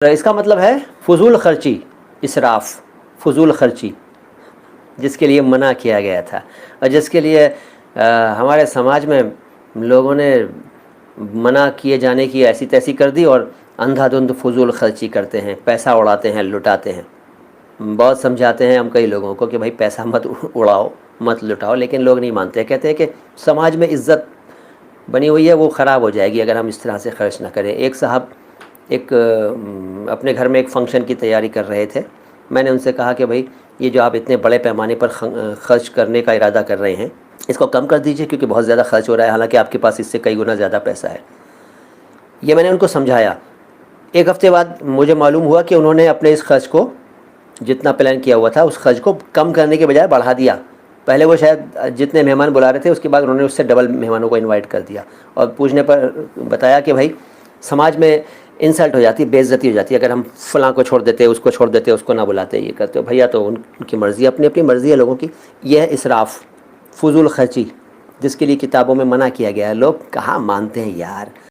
اس کا مطلب ہے فضول خرچی، اسراف، فضول خرچی، جس کے لیے منع کیا گیا تھا اور جس کے لیے ہمارے سماج میں لوگوں نے منع کیے جانے کی ایسی تیسی کر دی اور اندھا دھند فضول خرچی کرتے ہیں، پیسہ اڑاتے ہیں، لٹاتے ہیں۔ بہت سمجھاتے ہیں ہم کئی لوگوں کو کہ بھائی پیسہ مت اڑاؤ، مت لٹاؤ، لیکن لوگ نہیں مانتے، کہتے ہیں کہ سماج میں عزت بنی ہوئی ہے وہ خراب ہو جائے گی اگر ہم اس طرح سے خرچ نہ کریں۔ ایک صاحب اپنے گھر میں ایک فنکشن کی تیاری کر رہے تھے، میں نے ان سے کہا کہ بھائی یہ جو آپ اتنے بڑے پیمانے پر خرچ کرنے کا ارادہ کر رہے ہیں اس کو کم کر دیجئے، کیونکہ بہت زیادہ خرچ ہو رہا ہے، حالانکہ آپ کے پاس اس سے کئی گنا زیادہ پیسہ ہے۔ یہ میں نے ان کو سمجھایا۔ ایک ہفتے بعد مجھے معلوم ہوا کہ انہوں نے اپنے اس خرچ کو، جتنا پلان کیا ہوا تھا اس خرچ کو کم کرنے کے بجائے بڑھا دیا۔ پہلے وہ شاید جتنے مہمان بلا رہے تھے اس کے بعد انہوں نے اس سے ڈبل مہمانوں کو انوائٹ کر دیا، اور پوچھنے پر بتایا کہ بھائی سماج میں انسلٹ ہو جاتی ہے، بے عزتی ہو جاتی ہے اگر ہم فلاں کو چھوڑ دیتے، اس کو چھوڑ دیتے، اس کو نہ بلاتے، یہ کرتے ہو بھیا، تو ان کی مرضی، اپنی اپنی مرضی ہے لوگوں کی۔ یہ ہے اسراف، فضول خرچی، جس کے لیے کتابوں میں منع کیا گیا ہے۔ لوگ کہاں مانتے ہیں یار۔